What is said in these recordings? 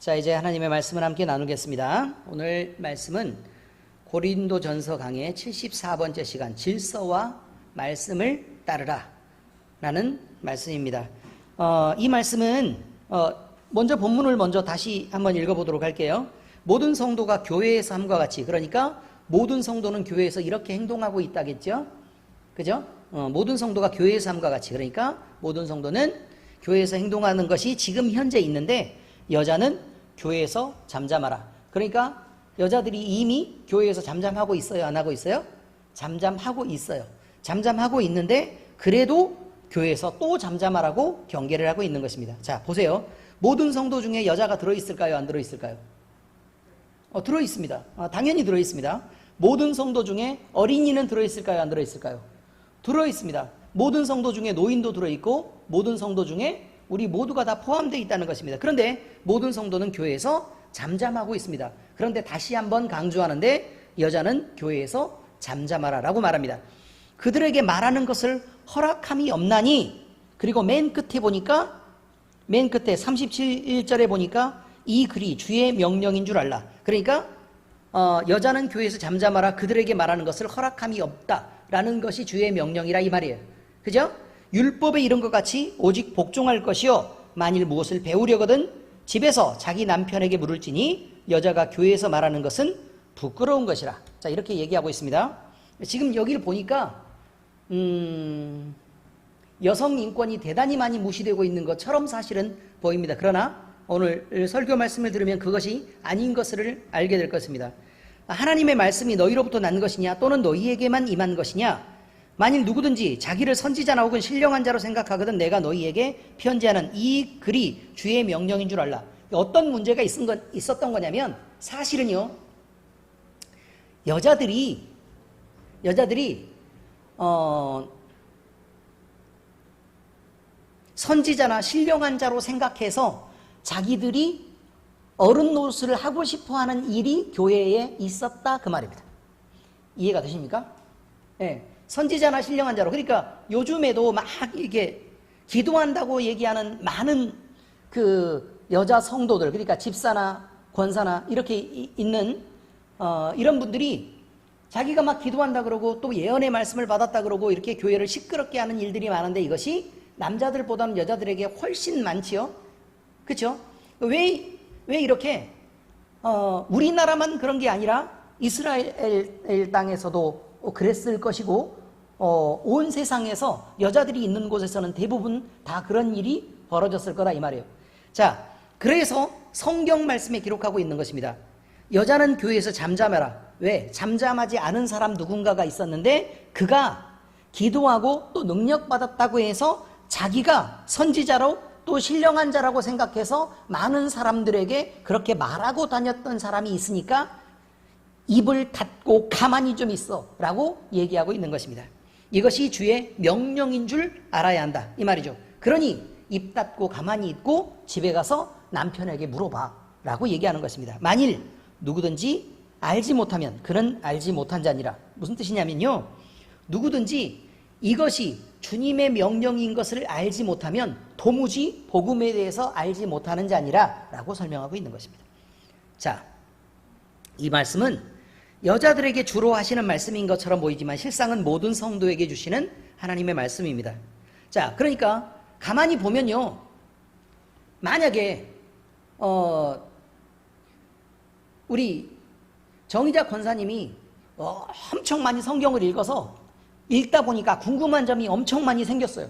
자, 이제 하나님의 말씀을 함께 나누겠습니다. 오늘 말씀은 고린도전서 강의 74번째 시간, 질서와 말씀을 따르라 라는 말씀입니다. 이 말씀은 먼저 본문을 먼저 다시 한번 읽어보도록 할게요. 모든 성도가 교회에서 함과 같이, 그러니까 모든 성도는 교회에서 이렇게 행동하고 있다겠죠? 그죠? 모든 성도가 교회에서 함과 같이, 그러니까 모든 성도는 교회에서 행동하는 것이 지금 현재 있는데 여자는 교회에서 잠잠하라. 그러니까 여자들이 이미 교회에서 잠잠하고 있어요? 안 하고 있어요? 잠잠하고 있어요. 잠잠하고 있는데 그래도 교회에서 또 잠잠하라고 경계를 하고 있는 것입니다. 자, 보세요. 모든 성도 중에 여자가 들어있을까요? 안 들어있을까요? 들어있습니다. 당연히 들어있습니다. 모든 성도 중에 어린이는 들어있을까요? 안 들어있을까요? 들어있습니다. 모든 성도 중에 노인도 들어있고 모든 성도 중에 우리 모두가 다 포함되어 있다는 것입니다. 그런데 모든 성도는 교회에서 잠잠하고 있습니다. 그런데 다시 한번 강조하는데 여자는 교회에서 잠잠하라 라고 말합니다. 그들에게 말하는 것을 허락함이 없나니, 그리고 맨 끝에 보니까, 맨 끝에 37절에 보니까 이 글이 주의 명령인 줄 알라. 그러니까 여자는 교회에서 잠잠하라, 그들에게 말하는 것을 허락함이 없다라는 것이 주의 명령이라 이 말이에요. 그죠? 율법에 이른 것 같이 오직 복종할 것이요 만일 무엇을 배우려거든 집에서 자기 남편에게 물을지니 여자가 교회에서 말하는 것은 부끄러운 것이라. 자, 이렇게 얘기하고 있습니다. 지금 여기를 보니까 여성 인권이 대단히 많이 무시되고 있는 것처럼 사실은 보입니다. 그러나 오늘 설교 말씀을 들으면 그것이 아닌 것을 알게 될 것입니다. 하나님의 말씀이 너희로부터 난 것이냐 또는 너희에게만 임한 것이냐, 만일 누구든지 자기를 선지자나 혹은 신령한 자로 생각하거든 내가 너희에게 편지하는 이 글이 주의 명령인 줄 알라. 어떤 문제가 있었던 거냐면, 사실은요, 여자들이 선지자나 신령한 자로 생각해서 자기들이 어른 노릇을 하고 싶어하는 일이 교회에 있었다, 그 말입니다. 이해가 되십니까? 네. 선지자나 신령한 자로, 그러니까 요즘에도 막 이게 기도한다고 얘기하는 많은 그 여자 성도들, 그러니까 집사나 권사나 이렇게 있는 이런 분들이 자기가 막 기도한다 그러고 또 예언의 말씀을 받았다 그러고 이렇게 교회를 시끄럽게 하는 일들이 많은데 이것이 남자들보다는 여자들에게 훨씬 많지요. 그렇죠? 왜 이렇게 우리나라만 그런 게 아니라 이스라엘 땅에서도 그랬을 것이고 온 세상에서 여자들이 있는 곳에서는 대부분 다 그런 일이 벌어졌을 거다 이 말이에요. 자, 그래서 성경 말씀에 기록하고 있는 것입니다. 여자는 교회에서 잠잠해라. 왜? 잠잠하지 않은 사람 누군가가 있었는데 그가 기도하고 또 능력받았다고 해서 자기가 선지자로 또 신령한 자라고 생각해서 많은 사람들에게 그렇게 말하고 다녔던 사람이 있으니까 입을 닫고 가만히 좀 있어 라고 얘기하고 있는 것입니다. 이것이 주의 명령인 줄 알아야 한다 이 말이죠. 그러니 입 닫고 가만히 있고 집에 가서 남편에게 물어봐 라고 얘기하는 것입니다. 만일 누구든지 알지 못하면 그는 알지 못한 자니라. 무슨 뜻이냐면요, 누구든지 이것이 주님의 명령인 것을 알지 못하면 도무지 복음에 대해서 알지 못하는 자니라 라고 설명하고 있는 것입니다. 자, 이 말씀은 여자들에게 주로 하시는 말씀인 것처럼 보이지만 실상은 모든 성도에게 주시는 하나님의 말씀입니다. 자, 그러니까 가만히 보면요, 만약에 우리 정의자 권사님이 엄청 많이 성경을 읽어서 읽다 보니까 궁금한 점이 엄청 많이 생겼어요.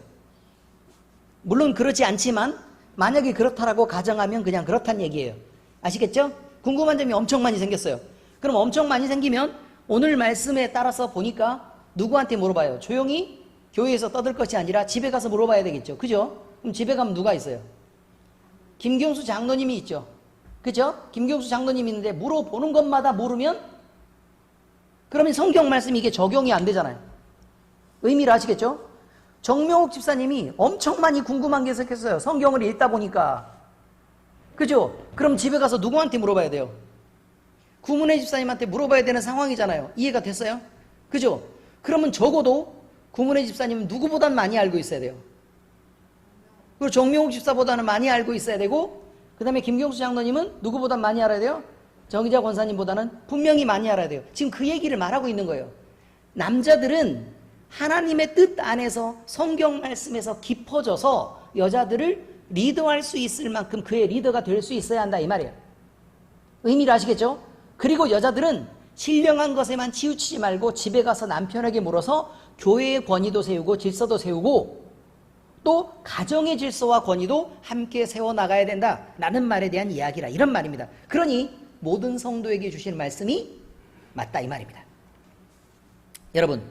물론 그렇지 않지만 만약에 그렇다라고 가정하면 그냥 그렇단 얘기예요. 아시겠죠? 궁금한 점이 엄청 많이 생겼어요. 그럼 엄청 많이 생기면 오늘 말씀에 따라서 보니까 누구한테 물어봐요? 조용히 교회에서 떠들 것이 아니라 집에 가서 물어봐야 되겠죠. 그죠? 그럼 집에 가면 누가 있어요? 김경수 장로님이 있죠. 그죠? 김경수 장로님이 있는데 물어보는 것마다 모르면 그러면 성경 말씀이 이게 적용이 안 되잖아요. 의미를 아시겠죠? 정명옥 집사님이 엄청 많이 궁금한 게 생겼어요. 성경을 읽다 보니까. 그죠? 그럼 집에 가서 누구한테 물어봐야 돼요? 구문의 집사님한테 물어봐야 되는 상황이잖아요. 이해가 됐어요? 그죠? 그러면 적어도 구문의 집사님은 누구보단 많이 알고 있어야 돼요. 그리고 정명욱 집사보다는 많이 알고 있어야 되고 그 다음에 김경수 장로님은 누구보다 많이 알아야 돼요? 정의자 권사님보다는 분명히 많이 알아야 돼요. 지금 그 얘기를 말하고 있는 거예요. 남자들은 하나님의 뜻 안에서 성경 말씀에서 깊어져서 여자들을 리더할 수 있을 만큼 그의 리더가 될 수 있어야 한다 이 말이에요. 의미를 아시겠죠? 그리고 여자들은 신령한 것에만 치우치지 말고 집에 가서 남편에게 물어서 교회의 권위도 세우고 질서도 세우고 또 가정의 질서와 권위도 함께 세워나가야 된다라는 말에 대한 이야기라 이런 말입니다. 그러니 모든 성도에게 주시는 말씀이 맞다 이 말입니다. 여러분,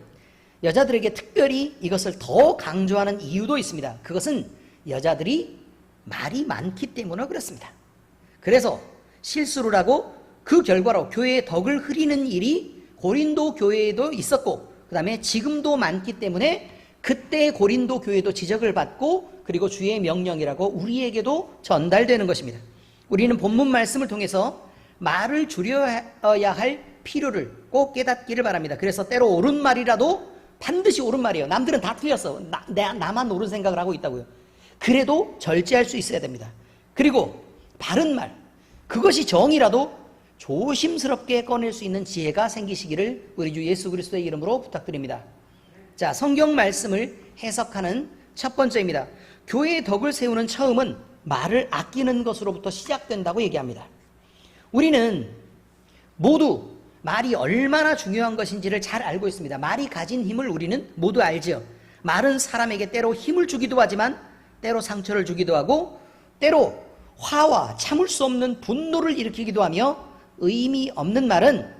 여자들에게 특별히 이것을 더 강조하는 이유도 있습니다. 그것은 여자들이 말이 많기 때문에 그렇습니다. 그래서 실수를 하고 그 결과로 교회의 덕을 흐리는 일이 고린도 교회에도 있었고 그 다음에 지금도 많기 때문에 그때 고린도 교회도 지적을 받고 그리고 주의 명령이라고 우리에게도 전달되는 것입니다. 우리는 본문 말씀을 통해서 말을 줄여야 할 필요를 꼭 깨닫기를 바랍니다. 그래서 때로 옳은 말이라도 반드시 옳은 말이에요. 남들은 다 틀렸어. 나만 옳은 생각을 하고 있다고요. 그래도 절제할 수 있어야 됩니다. 그리고 바른 말, 그것이 정이라도 조심스럽게 꺼낼 수 있는 지혜가 생기시기를 우리 주 예수 그리스도의 이름으로 부탁드립니다. 자, 성경 말씀을 해석하는 첫 번째입니다. 교회의 덕을 세우는 처음은 말을 아끼는 것으로부터 시작된다고 얘기합니다. 우리는 모두 말이 얼마나 중요한 것인지를 잘 알고 있습니다. 말이 가진 힘을 우리는 모두 알죠. 말은 사람에게 때로 힘을 주기도 하지만 때로 상처를 주기도 하고 때로 화와 참을 수 없는 분노를 일으키기도 하며 의미 없는 말은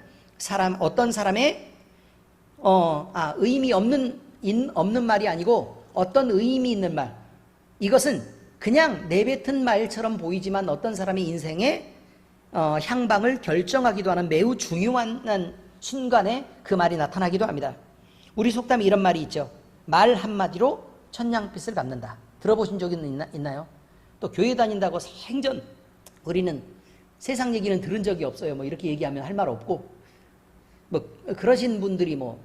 어떤 사람의 의미 없는 말이 아니고 어떤 의미 있는 말, 이것은 그냥 내뱉은 말처럼 보이지만 어떤 사람의 인생에 향방을 결정하기도 하는 매우 중요한 순간에 그 말이 나타나기도 합니다. 우리 속담에 이런 말이 있죠. 말 한마디로 천냥빚을 갚는다. 들어보신 적이 있나요? 또 교회 다닌다고 생전 우리는 세상 얘기는 들은 적이 없어요. 뭐 이렇게 얘기하면 할 말 없고 뭐 그러신 분들이 뭐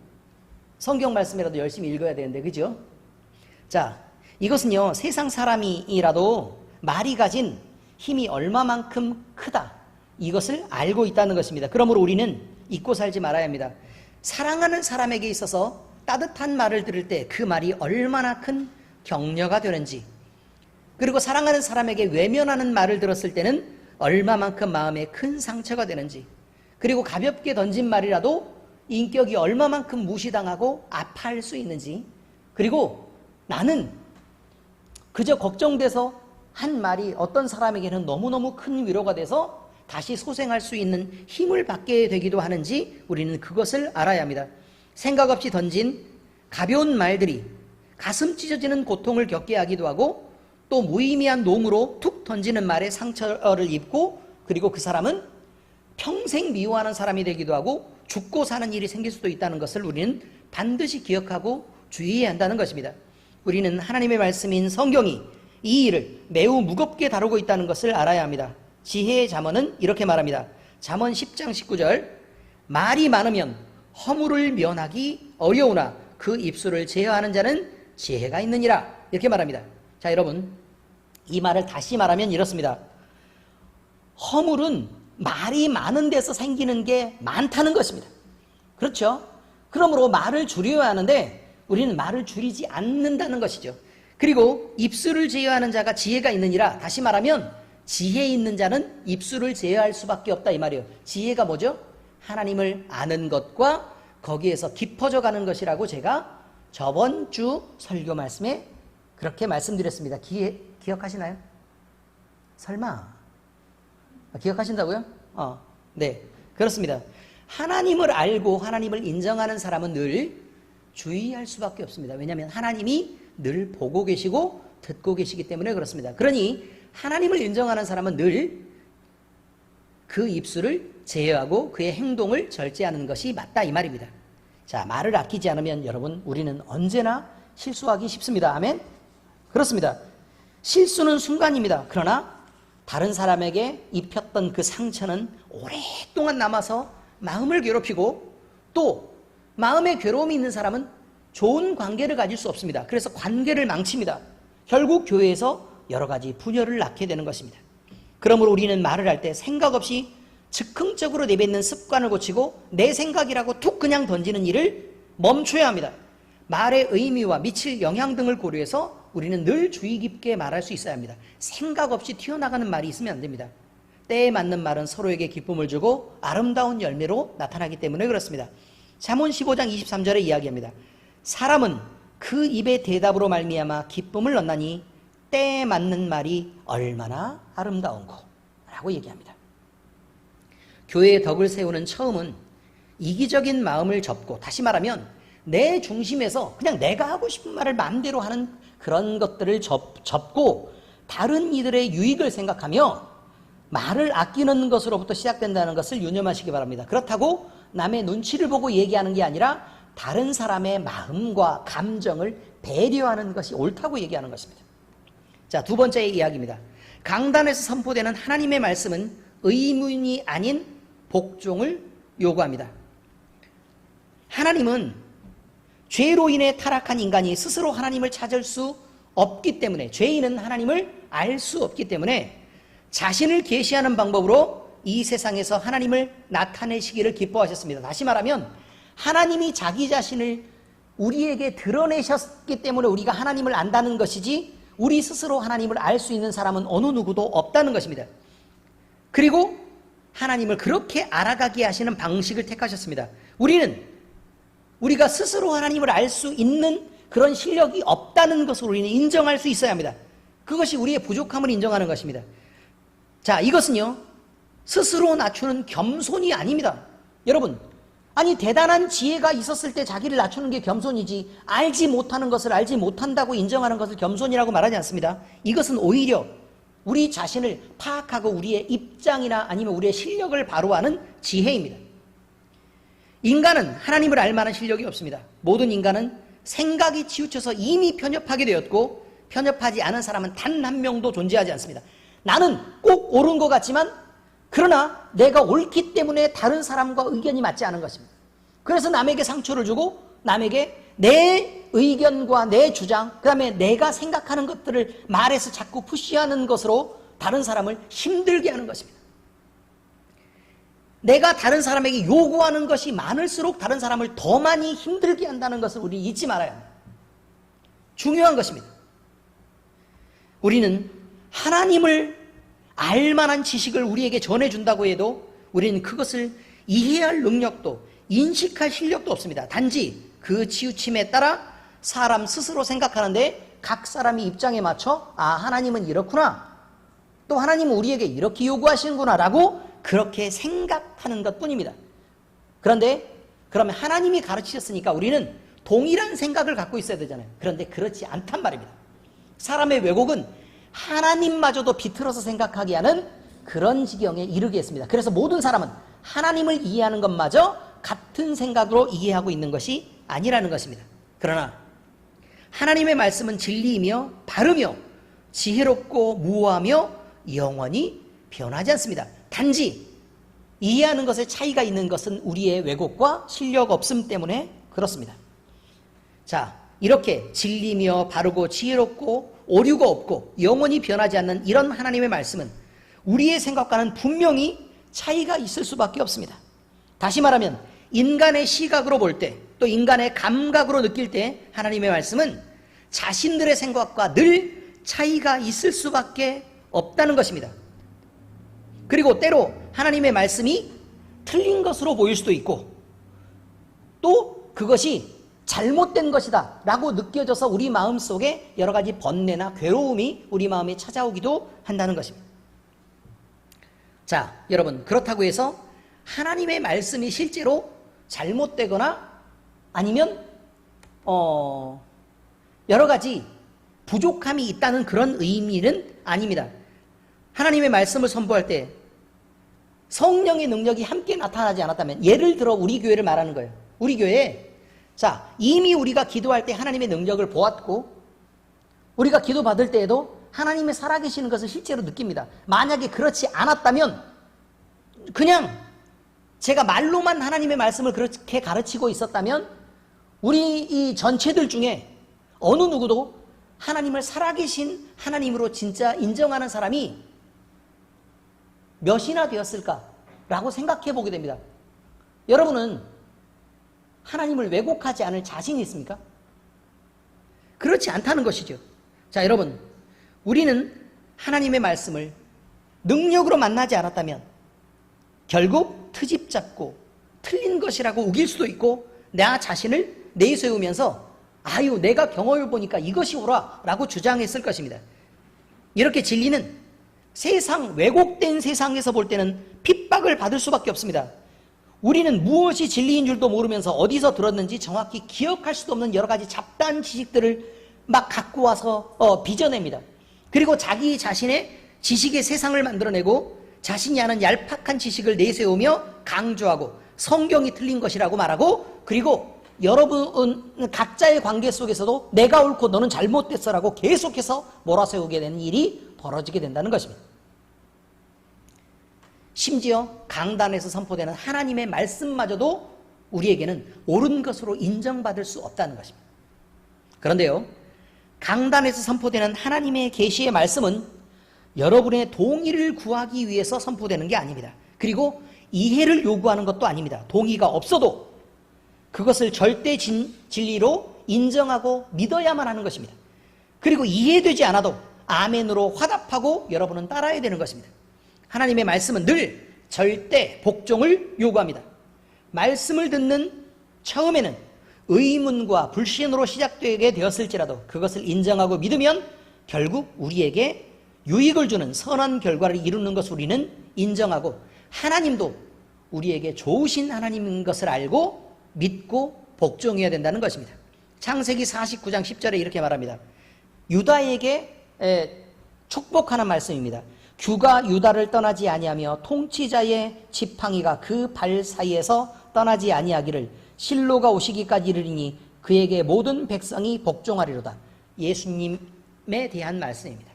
성경 말씀이라도 열심히 읽어야 되는데 그죠? 자, 이것은요 세상 사람이라도 말이 가진 힘이 얼마만큼 크다 이것을 알고 있다는 것입니다. 그러므로 우리는 잊고 살지 말아야 합니다. 사랑하는 사람에게 있어서 따뜻한 말을 들을 때 그 말이 얼마나 큰 격려가 되는지, 그리고 사랑하는 사람에게 외면하는 말을 들었을 때는 얼마만큼 마음에 큰 상처가 되는지, 그리고 가볍게 던진 말이라도 인격이 얼마만큼 무시당하고 아파할 수 있는지, 그리고 나는 그저 걱정돼서 한 말이 어떤 사람에게는 너무너무 큰 위로가 돼서 다시 소생할 수 있는 힘을 받게 되기도 하는지 우리는 그것을 알아야 합니다. 생각 없이 던진 가벼운 말들이 가슴 찢어지는 고통을 겪게 하기도 하고 또 무의미한 놈으로 툭 던지는 말에 상처를 입고 그리고 그 사람은 평생 미워하는 사람이 되기도 하고 죽고 사는 일이 생길 수도 있다는 것을 우리는 반드시 기억하고 주의해야 한다는 것입니다. 우리는 하나님의 말씀인 성경이 이 일을 매우 무겁게 다루고 있다는 것을 알아야 합니다. 지혜의 잠언은 이렇게 말합니다. 잠언 10장 19절, 말이 많으면 허물을 면하기 어려우나 그 입술을 제어하는 자는 지혜가 있느니라, 이렇게 말합니다. 자, 여러분, 이 말을 다시 말하면 이렇습니다. 허물은 말이 많은 데서 생기는 게 많다는 것입니다. 그렇죠? 그러므로 말을 줄여야 하는데 우리는 말을 줄이지 않는다는 것이죠. 그리고 입술을 제어하는 자가 지혜가 있느니라, 다시 말하면 지혜 있는 자는 입술을 제어할 수밖에 없다 이 말이에요. 지혜가 뭐죠? 하나님을 아는 것과 거기에서 깊어져 가는 것이라고 제가 저번 주 설교 말씀에 그렇게 말씀드렸습니다. 기억하시나요? 설마 기억하신다고요? 네, 그렇습니다. 하나님을 알고 하나님을 인정하는 사람은 늘 주의할 수밖에 없습니다. 왜냐하면 하나님이 늘 보고 계시고 듣고 계시기 때문에 그렇습니다. 그러니 하나님을 인정하는 사람은 늘 그 입술을 제어하고 그의 행동을 절제하는 것이 맞다 이 말입니다. 자, 말을 아끼지 않으면 여러분 우리는 언제나 실수하기 쉽습니다. 아멘? 그렇습니다. 실수는 순간입니다. 그러나 다른 사람에게 입혔던 그 상처는 오랫동안 남아서 마음을 괴롭히고 또 마음에 괴로움이 있는 사람은 좋은 관계를 가질 수 없습니다. 그래서 관계를 망칩니다. 결국 교회에서 여러 가지 분열을 낳게 되는 것입니다. 그러므로 우리는 말을 할 때 생각 없이 즉흥적으로 내뱉는 습관을 고치고 내 생각이라고 툭 그냥 던지는 일을 멈춰야 합니다. 말의 의미와 미칠 영향 등을 고려해서 우리는 늘 주의 깊게 말할 수 있어야 합니다. 생각 없이 튀어나가는 말이 있으면 안 됩니다. 때에 맞는 말은 서로에게 기쁨을 주고 아름다운 열매로 나타나기 때문에 그렇습니다. 잠언 15장 23절에 이야기합니다. 사람은 그 입의 대답으로 말미암아 기쁨을 얻나니 때에 맞는 말이 얼마나 아름다운고 라고 얘기합니다. 교회의 덕을 세우는 처음은 이기적인 마음을 접고, 다시 말하면 내 중심에서 그냥 내가 하고 싶은 말을 마음대로 하는 그런 것들을 접고 다른 이들의 유익을 생각하며 말을 아끼는 것으로부터 시작된다는 것을 유념하시기 바랍니다. 그렇다고 남의 눈치를 보고 얘기하는 게 아니라 다른 사람의 마음과 감정을 배려하는 것이 옳다고 얘기하는 것입니다. 자, 두 번째 이야기입니다. 강단에서 선포되는 하나님의 말씀은 의문이 아닌 복종을 요구합니다. 하나님은 죄로 인해 타락한 인간이 스스로 하나님을 찾을 수 없기 때문에, 죄인은 하나님을 알 수 없기 때문에 자신을 계시하는 방법으로 이 세상에서 하나님을 나타내시기를 기뻐하셨습니다. 다시 말하면 하나님이 자기 자신을 우리에게 드러내셨기 때문에 우리가 하나님을 안다는 것이지, 우리 스스로 하나님을 알 수 있는 사람은 어느 누구도 없다는 것입니다. 그리고 하나님을 그렇게 알아가게 하시는 방식을 택하셨습니다. 우리가 스스로 하나님을 알 수 있는 그런 실력이 없다는 것을 우리는 인정할 수 있어야 합니다. 그것이 우리의 부족함을 인정하는 것입니다. 자, 이것은요, 스스로 낮추는 겸손이 아닙니다. 여러분, 아니 대단한 지혜가 있었을 때 자기를 낮추는 게 겸손이지, 알지 못하는 것을 알지 못한다고 인정하는 것을 겸손이라고 말하지 않습니다. 이것은 오히려 우리 자신을 파악하고 우리의 입장이나 아니면 우리의 실력을 바로 아는 지혜입니다. 인간은 하나님을 알 만한 실력이 없습니다. 모든 인간은 생각이 치우쳐서 이미 편협하게 되었고, 편협하지 않은 사람은 단 한 명도 존재하지 않습니다. 나는 꼭 옳은 것 같지만 그러나 내가 옳기 때문에 다른 사람과 의견이 맞지 않은 것입니다. 그래서 남에게 상처를 주고 남에게 내 의견과 내 주장, 그 다음에 내가 생각하는 것들을 말해서 자꾸 푸시하는 것으로 다른 사람을 힘들게 하는 것입니다. 내가 다른 사람에게 요구하는 것이 많을수록 다른 사람을 더 많이 힘들게 한다는 것을 우리 잊지 말아야 합니다. 중요한 것입니다. 우리는 하나님을 알만한 지식을 우리에게 전해준다고 해도 우리는 그것을 이해할 능력도 인식할 실력도 없습니다. 단지 그 치우침에 따라 사람 스스로 생각하는데 각 사람이 입장에 맞춰 하나님은 이렇구나, 또 하나님은 우리에게 이렇게 요구하시는구나 라고 그렇게 생각하는 것뿐입니다. 그런데 그러면 하나님이 가르치셨으니까 우리는 동일한 생각을 갖고 있어야 되잖아요. 그런데 그렇지 않단 말입니다. 사람의 왜곡은 하나님마저도 비틀어서 생각하게 하는 그런 지경에 이르게 했습니다. 그래서 모든 사람은 하나님을 이해하는 것마저 같은 생각으로 이해하고 있는 것이 아니라는 것입니다. 그러나 하나님의 말씀은 진리이며 바르며 지혜롭고 무오하며 영원히 변하지 않습니다. 단지 이해하는 것에 차이가 있는 것은 우리의 왜곡과 실력 없음 때문에 그렇습니다. 자, 이렇게 진리며 바르고 지혜롭고 오류가 없고 영원히 변하지 않는 이런 하나님의 말씀은 우리의 생각과는 분명히 차이가 있을 수밖에 없습니다. 다시 말하면 인간의 시각으로 볼 때, 또 인간의 감각으로 느낄 때 하나님의 말씀은 자신들의 생각과 늘 차이가 있을 수밖에 없다는 것입니다. 그리고 때로 하나님의 말씀이 틀린 것으로 보일 수도 있고, 또 그것이 잘못된 것이다 라고 느껴져서 우리 마음속에 여러 가지 번뇌나 괴로움이 우리 마음에 찾아오기도 한다는 것입니다. 자, 여러분, 그렇다고 해서 하나님의 말씀이 실제로 잘못되거나 아니면 여러 가지 부족함이 있다는 그런 의미는 아닙니다. 하나님의 말씀을 선포할 때 성령의 능력이 함께 나타나지 않았다면, 예를 들어 우리 교회를 말하는 거예요. 우리 교회에 자, 이미 우리가 기도할 때 하나님의 능력을 보았고, 우리가 기도 받을 때에도 하나님의 살아계시는 것을 실제로 느낍니다. 만약에 그렇지 않았다면, 그냥 제가 말로만 하나님의 말씀을 그렇게 가르치고 있었다면, 우리 이 전체들 중에 어느 누구도 하나님을 살아계신 하나님으로 진짜 인정하는 사람이 몇이나 되었을까라고 생각해 보게 됩니다. 여러분은 하나님을 왜곡하지 않을 자신이 있습니까? 그렇지 않다는 것이죠. 자, 여러분, 우리는 하나님의 말씀을 능력으로 만나지 않았다면 결국 트집 잡고 틀린 것이라고 우길 수도 있고, 나 자신을 내세우면서 아유, 내가 경험을 보니까 이것이 옳아 라고 주장했을 것입니다. 이렇게 진리는 세상, 왜곡된 세상에서 볼 때는 핍박을 받을 수밖에 없습니다. 우리는 무엇이 진리인 줄도 모르면서 어디서 들었는지 정확히 기억할 수도 없는 여러 가지 잡다한 지식들을 막 갖고 와서 빚어냅니다. 그리고 자기 자신의 지식의 세상을 만들어내고 자신이 아는 얄팍한 지식을 내세우며 강조하고 성경이 틀린 것이라고 말하고, 그리고 여러분 각자의 관계 속에서도 내가 옳고 너는 잘못됐어라고 계속해서 몰아세우게 되는 일이 벌어지게 된다는 것입니다. 심지어 강단에서 선포되는 하나님의 말씀마저도 우리에게는 옳은 것으로 인정받을 수 없다는 것입니다. 그런데요, 강단에서 선포되는 하나님의 계시의 말씀은 여러분의 동의를 구하기 위해서 선포되는 게 아닙니다. 그리고 이해를 요구하는 것도 아닙니다. 동의가 없어도 그것을 절대 진리로 인정하고 믿어야만 하는 것입니다. 그리고 이해되지 않아도 아멘으로 화답하고 여러분은 따라야 되는 것입니다. 하나님의 말씀은 늘 절대 복종을 요구합니다. 말씀을 듣는 처음에는 의문과 불신으로 시작되게 되었을지라도 그것을 인정하고 믿으면 결국 우리에게 유익을 주는 선한 결과를 이루는 것을 우리는 인정하고, 하나님도 우리에게 좋으신 하나님인 것을 알고 믿고 복종해야 된다는 것입니다. 창세기 49장 10절에 이렇게 말합니다. 유다에게 축복하는 말씀입니다. 규가 유다를 떠나지 아니하며 통치자의 지팡이가 그 발 사이에서 떠나지 아니하기를 실로가 오시기까지 이르리니 그에게 모든 백성이 복종하리로다. 예수님에 대한 말씀입니다.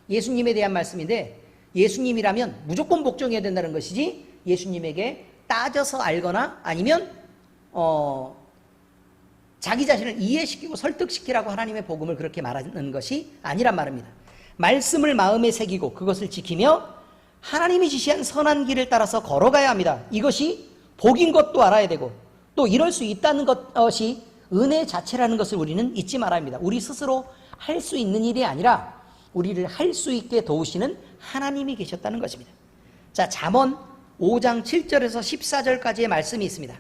예수님에 대한 말씀인데, 예수님이라면 무조건 복종해야 된다는 것이지 예수님에게 따져서 알거나 아니면 자기 자신을 이해시키고 설득시키라고 하나님의 복음을 그렇게 말하는 것이 아니란 말입니다. 말씀을 마음에 새기고 그것을 지키며 하나님이 지시한 선한 길을 따라서 걸어가야 합니다. 이것이 복인 것도 알아야 되고, 또 이럴 수 있다는 것이 은혜 자체라는 것을 우리는 잊지 말아야 합니다. 우리 스스로 할 수 있는 일이 아니라 우리를 할 수 있게 도우시는 하나님이 계셨다는 것입니다. 자, 잠언 5장 7절에서 14절까지의 말씀이 있습니다.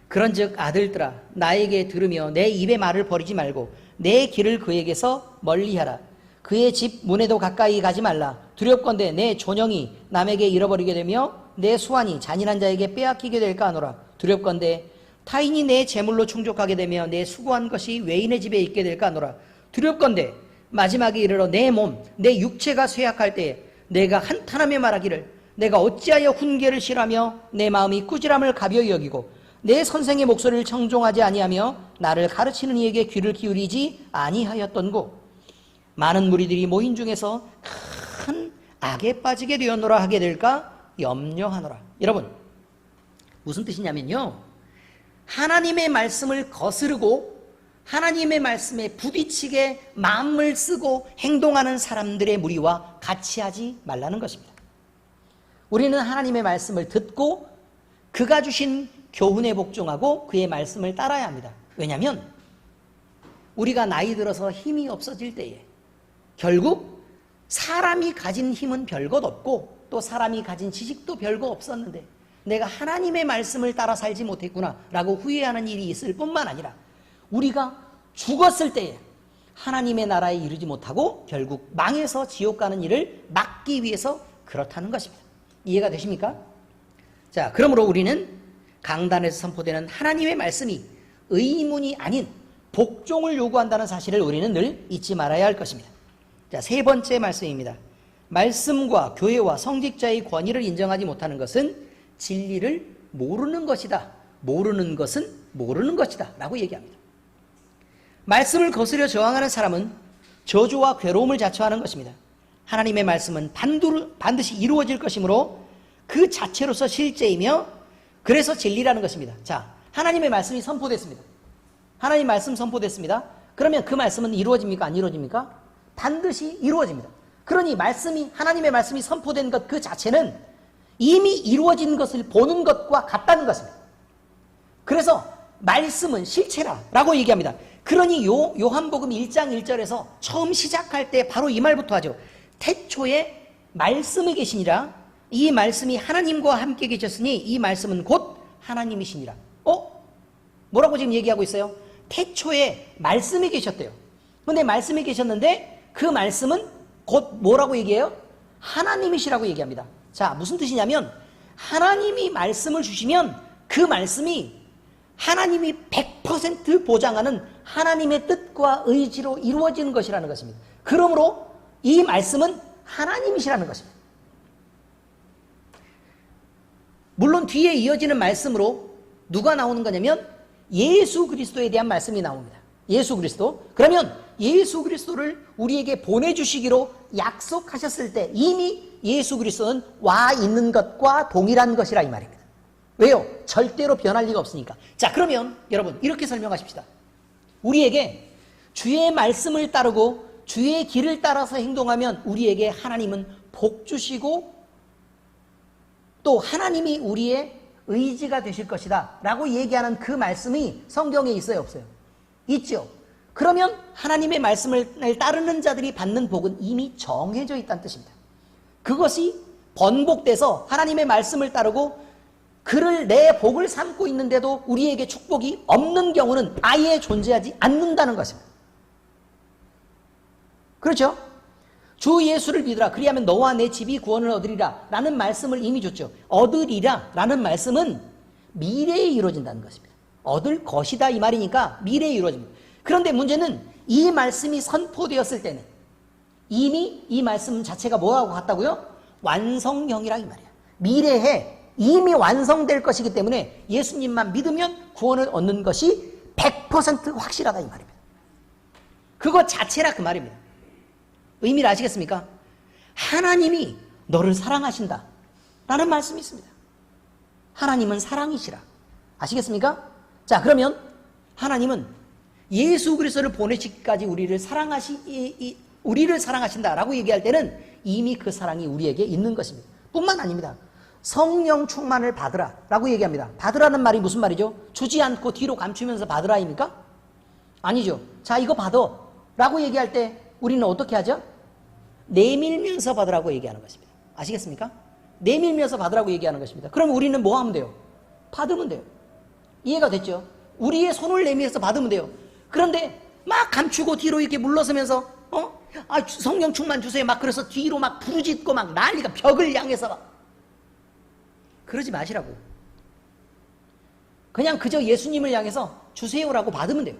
그런즉 아들들아, 나에게 들으며 내 입의 말을 버리지 말고 내 길을 그에게서 멀리하라. 그의 집 문에도 가까이 가지 말라. 두렵건대 내 존영이 남에게 잃어버리게 되며 내 수완이 잔인한 자에게 빼앗기게 될까 하노라. 두렵건대 타인이 내 재물로 충족하게 되며 내 수고한 것이 외인의 집에 있게 될까 하노라. 두렵건대 마지막에 이르러 내 몸, 내 육체가 쇠약할 때에 내가 한탄하며 말하기를 내가 어찌하여 훈계를 싫어하며 내 마음이 꾸지람을 가벼이 여기고 내 선생의 목소리를 청종하지 아니하며 나를 가르치는 이에게 귀를 기울이지 아니하였던고. 많은 무리들이 모인 중에서 큰 악에 빠지게 되었노라 하게 될까 염려하노라. 여러분, 무슨 뜻이냐면요, 하나님의 말씀을 거스르고 하나님의 말씀에 부딪히게 마음을 쓰고 행동하는 사람들의 무리와 같이 하지 말라는 것입니다. 우리는 하나님의 말씀을 듣고 그가 주신 교훈에 복종하고 그의 말씀을 따라야 합니다. 왜냐하면 우리가 나이 들어서 힘이 없어질 때에 결국 사람이 가진 힘은 별것 없고 또 사람이 가진 지식도 별거 없었는데 내가 하나님의 말씀을 따라 살지 못했구나 라고 후회하는 일이 있을 뿐만 아니라 우리가 죽었을 때에 하나님의 나라에 이르지 못하고 결국 망해서 지옥 가는 일을 막기 위해서 그렇다는 것입니다. 이해가 되십니까? 자, 그러므로 우리는 강단에서 선포되는 하나님의 말씀이 의문이 아닌 복종을 요구한다는 사실을 우리는 늘 잊지 말아야 할 것입니다. 자, 세 번째 말씀입니다. 말씀과 교회와 성직자의 권위를 인정하지 못하는 것은 진리를 모르는 것이다. 모르는 것은 모르는 것이다 라고 얘기합니다. 말씀을 거스려 저항하는 사람은 저주와 괴로움을 자초하는 것입니다. 하나님의 말씀은 반드시 이루어질 것이므로 그 자체로서 실제이며 그래서 진리라는 것입니다. 자, 하나님의 말씀이 선포됐습니다. 하나님 말씀 선포됐습니다. 그러면 그 말씀은 이루어집니까? 안 이루어집니까? 반드시 이루어집니다. 그러니 말씀이, 하나님의 말씀이 선포된 것 그 자체는 이미 이루어진 것을 보는 것과 같다는 것입니다. 그래서 말씀은 실체라라고 얘기합니다. 그러니 요한복음 1장 1절에서 처음 시작할 때 바로 이 말부터 하죠. 태초에 말씀이 계시니라. 이 말씀이 하나님과 함께 계셨으니 이 말씀은 곧 하나님이시니라. 뭐라고 지금 얘기하고 있어요? 태초에 말씀이 계셨대요. 근데 말씀이 계셨는데 그 말씀은 곧 뭐라고 얘기해요? 하나님이시라고 얘기합니다. 자, 무슨 뜻이냐면 하나님이 말씀을 주시면 그 말씀이 하나님이 100% 보장하는 하나님의 뜻과 의지로 이루어지는 것이라는 것입니다. 그러므로 이 말씀은 하나님이시라는 것입니다. 물론 뒤에 이어지는 말씀으로 누가 나오는 거냐면 예수 그리스도에 대한 말씀이 나옵니다. 예수 그리스도. 그러면 예수 그리스도를 우리에게 보내주시기로 약속하셨을 때 이미 예수 그리스도는 와 있는 것과 동일한 것이라 이 말입니다. 왜요? 절대로 변할 리가 없으니까. 자, 그러면 여러분 이렇게 설명하십시다. 우리에게 주의 말씀을 따르고 주의 길을 따라서 행동하면 우리에게 하나님은 복 주시고 또 하나님이 우리의 의지가 되실 것이다 라고 얘기하는 그 말씀이 성경에 있어요, 없어요? 있죠. 그러면 하나님의 말씀을 따르는 자들이 받는 복은 이미 정해져 있다는 뜻입니다. 그것이 번복돼서 하나님의 말씀을 따르고 그를 내 복을 삼고 있는데도 우리에게 축복이 없는 경우는 아예 존재하지 않는다는 것입니다. 그렇죠? 주 예수를 믿으라. 그리하면 너와 내 집이 구원을 얻으리라 라는 말씀을 이미 줬죠. 얻으리라 라는 말씀은 미래에 이루어진다는 것입니다. 얻을 것이다 이 말이니까 미래에 이루어집니다. 그런데 문제는 이 말씀이 선포되었을 때는 이미 이 말씀 자체가 뭐하고 같다고요? 완성형이라 이 말이에요. 미래에 이미 완성될 것이기 때문에 예수님만 믿으면 구원을 얻는 것이 100% 확실하다 이 말입니다. 그것 자체라 그 말입니다. 의미를 아시겠습니까? 하나님이 너를 사랑하신다 라는 말씀이 있습니다. 하나님은 사랑이시라. 아시겠습니까? 자, 그러면 하나님은 예수 그리스도를 보내시기까지 우리를 사랑하신다라고 얘기할 때는 이미 그 사랑이 우리에게 있는 것입니다. 뿐만 아닙니다. 성령 충만을 받으라라고 얘기합니다. 받으라는 말이 무슨 말이죠? 주지 않고 뒤로 감추면서 받으라입니까? 아니죠. 자, 이거 받아라고 얘기할 때 우리는 어떻게 하죠? 내밀면서 받으라고 얘기하는 것입니다. 아시겠습니까? 내밀면서 받으라고 얘기하는 것입니다. 그럼 우리는 뭐 하면 돼요? 받으면 돼요. 이해가 됐죠? 우리의 손을 내밀어서 받으면 돼요. 그런데 막 감추고 뒤로 이렇게 물러서면서 성령 충만 주세요 막 그래서 뒤로 막 부르짖고 막 난리가 벽을 향해서 막 그러지 마시라고. 그냥 그저 예수님을 향해서 주세요라고 받으면 돼요.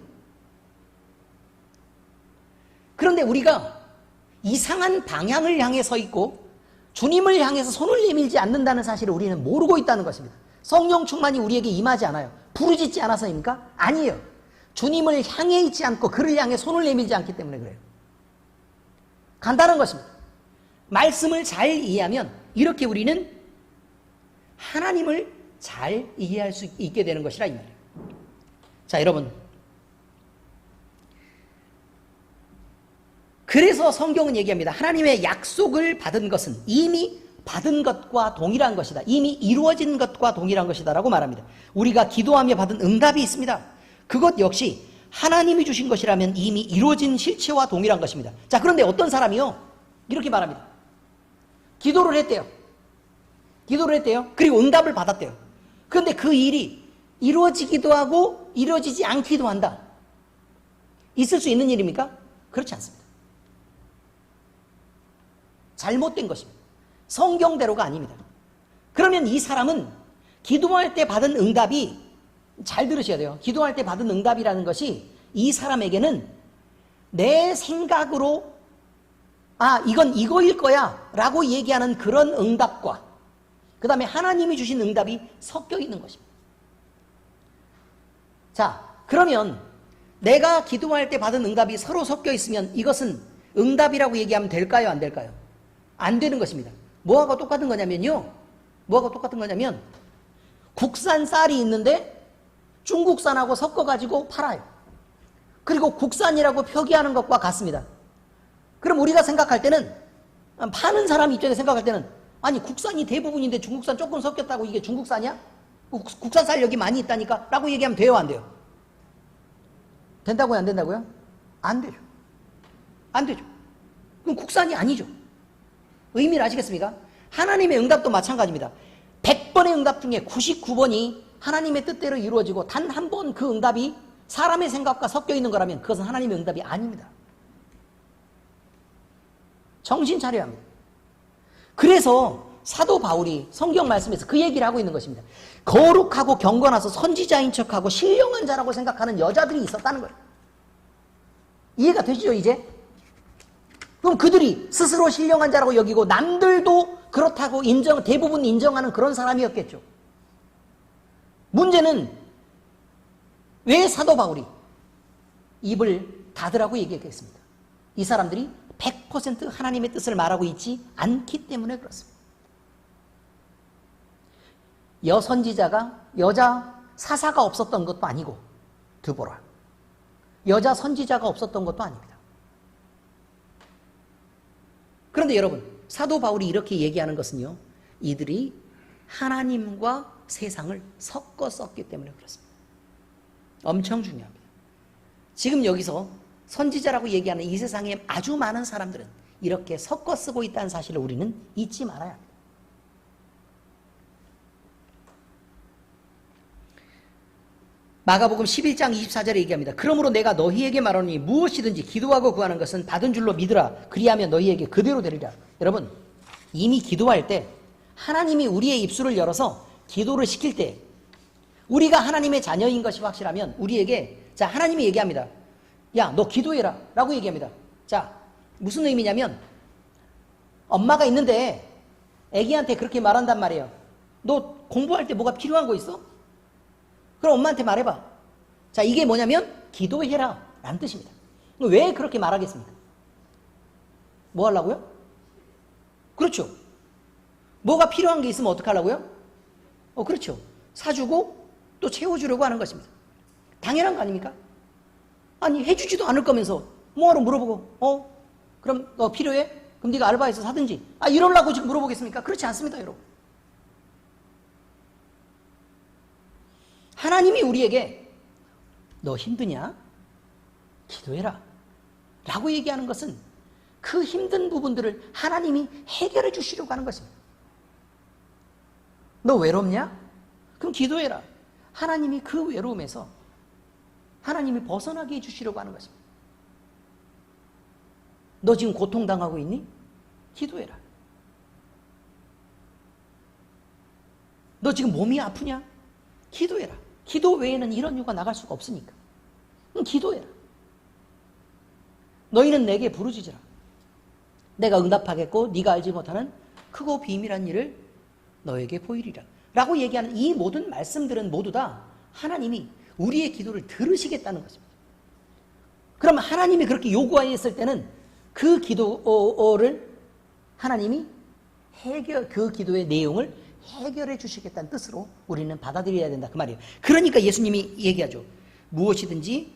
그런데 우리가 이상한 방향을 향해 서 있고 주님을 향해서 손을 내밀지 않는다는 사실을 우리는 모르고 있다는 것입니다. 성령 충만이 우리에게 임하지 않아요. 부르짖지 않아서입니까? 아니에요. 주님을 향해 있지 않고 그를 향해 손을 내밀지 않기 때문에 그래요. 간단한 것입니다. 말씀을 잘 이해하면 이렇게 우리는 하나님을 잘 이해할 수 있게 되는 것이라 이 말이에요. 자, 여러분. 그래서 성경은 얘기합니다. 하나님의 약속을 받은 것은 이미 받은 것과 동일한 것이다. 이미 이루어진 것과 동일한 것이다 라고 말합니다. 우리가 기도하며 받은 응답이 있습니다. 그것 역시 하나님이 주신 것이라면 이미 이루어진 실체와 동일한 것입니다. 자, 그런데 어떤 사람이요? 이렇게 말합니다. 기도를 했대요. 그리고 응답을 받았대요. 그런데 그 일이 이루어지기도 하고 이루어지지 않기도 한다. 있을 수 있는 일입니까? 그렇지 않습니다. 잘못된 것입니다. 성경대로가 아닙니다. 그러면 이 사람은 기도할 때 받은 응답이 잘 들으셔야 돼요. 기도할 때 받은 응답이라는 것이 이 사람에게는 내 생각으로 이건 이거일 거야 라고 얘기하는 그런 응답과 그 다음에 하나님이 주신 응답이 섞여 있는 것입니다. 자, 그러면 내가 기도할 때 받은 응답이 서로 섞여 있으면 이것은 응답이라고 얘기하면 될까요? 안 될까요? 안 되는 것입니다. 뭐하고 똑같은 거냐면요. 국산 쌀이 있는데 중국산하고 섞어가지고 팔아요. 그리고 국산이라고 표기하는 것과 같습니다. 그럼 우리가 생각할 때는 파는 사람 입장에서 생각할 때는 아니 국산이 대부분인데 중국산 조금 섞였다고 이게 중국산이야? 국산쌀 여기 많이 있다니까? 라고 얘기하면 돼요, 안 돼요? 된다고요, 안 된다고요? 안 되죠. 안 되죠. 그럼 국산이 아니죠. 의미를 아시겠습니까? 하나님의 응답도 마찬가지입니다. 100번의 응답 중에 99번이 하나님의 뜻대로 이루어지고 단 한 번 그 응답이 사람의 생각과 섞여 있는 거라면 그것은 하나님의 응답이 아닙니다. 정신 차려야 합니다. 그래서 사도 바울이 성경 말씀에서 그 얘기를 하고 있는 것입니다. 거룩하고 경건해서 선지자인 척하고 신령한 자라고 생각하는 여자들이 있었다는 거예요. 이해가 되시죠, 이제? 그럼 그들이 스스로 신령한 자라고 여기고 남들도 그렇다고 대부분 인정하는 그런 사람이었겠죠. 문제는 왜 사도 바울이 입을 닫으라고 얘기했겠습니까? 이 사람들이 100% 하나님의 뜻을 말하고 있지 않기 때문에 그렇습니다. 여자 사사가 없었던 것도 아니고 드보라, 여자 선지자가 없었던 것도 아닙니다. 그런데 여러분, 사도 바울이 이렇게 얘기하는 것은요, 이들이 하나님과 세상을 섞어 썼기 때문에 그렇습니다. 엄청 중요합니다. 지금 여기서 선지자라고 얘기하는 이 세상에 아주 많은 사람들은 이렇게 섞어 쓰고 있다는 사실을 우리는 잊지 말아야 합니다. 마가복음 11장 24절에 얘기합니다. 그러므로 내가 너희에게 말하노니 무엇이든지 기도하고 구하는 것은 받은 줄로 믿으라. 그리하면 너희에게 그대로 되리라. 여러분, 이미 기도할 때 하나님이 우리의 입술을 열어서 기도를 시킬 때 우리가 하나님의 자녀인 것이 확실하면 우리에게, 자, 하나님이 얘기합니다. 야, 너 기도해라 라고 얘기합니다. 자, 무슨 의미냐면 엄마가 있는데 애기한테 그렇게 말한단 말이에요. 너 공부할 때 뭐가 필요한 거 있어? 그럼 엄마한테 말해봐. 자, 이게 뭐냐면 기도해라 라는 뜻입니다. 왜 그렇게 말하겠습니까? 뭐 하려고요? 그렇죠. 뭐가 필요한 게 있으면 어떻게 하려고요? 그렇죠. 사주고 또 채워주려고 하는 것입니다. 당연한 거 아닙니까? 아니, 해주지도 않을 거면서 뭐하러 물어보고, 그럼 너 필요해? 그럼 네가 알바해서 사든지. 이러려고 지금 물어보겠습니까? 그렇지 않습니다, 여러분. 하나님이 우리에게 너 힘드냐? 기도해라 라고 얘기하는 것은 그 힘든 부분들을 하나님이 해결해 주시려고 하는 것입니다. 너 외롭냐? 그럼 기도해라. 하나님이 그 외로움에서 하나님이 벗어나게 해주시려고 하는 것입니다. 너 지금 고통당하고 있니? 기도해라. 너 지금 몸이 아프냐? 기도해라. 기도 외에는 이런 이유가 나갈 수가 없으니까. 기도해라. 너희는 내게 부르짖으라. 내가 응답하겠고 네가 알지 못하는 크고 비밀한 일을 너에게 보이리라 라고 얘기하는 이 모든 말씀들은 모두 다 하나님이 우리의 기도를 들으시겠다는 것입니다. 그러면 하나님이 그렇게 요구하였을 때는 그 기도를 하나님이 그 기도의 내용을 해결해 주시겠다는 뜻으로 우리는 받아들여야 된다 그 말이에요. 그러니까 예수님이 얘기하죠. 무엇이든지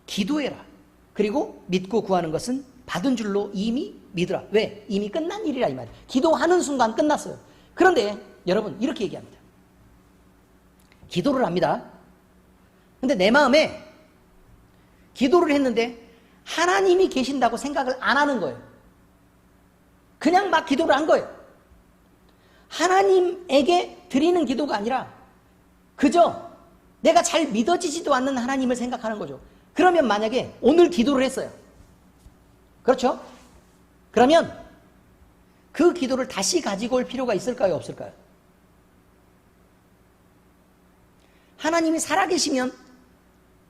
기도해라. 그리고 믿고 구하는 것은 받은 줄로 이미 믿으라. 왜? 이미 끝난 일이라 이 말이에요. 기도하는 순간 끝났어요. 그런데 여러분 이렇게 얘기합니다. 기도를 합니다. 근데 내 마음에 기도를 했는데 하나님이 계신다고 생각을 안 하는 거예요. 그냥 막 기도를 한 거예요. 하나님에게 드리는 기도가 아니라 그저 내가 잘 믿어지지도 않는 하나님을 생각하는 거죠. 그러면 만약에 오늘 기도를 했어요. 그렇죠? 그러면 그 기도를 다시 가지고 올 필요가 있을까요? 없을까요? 하나님이 살아계시면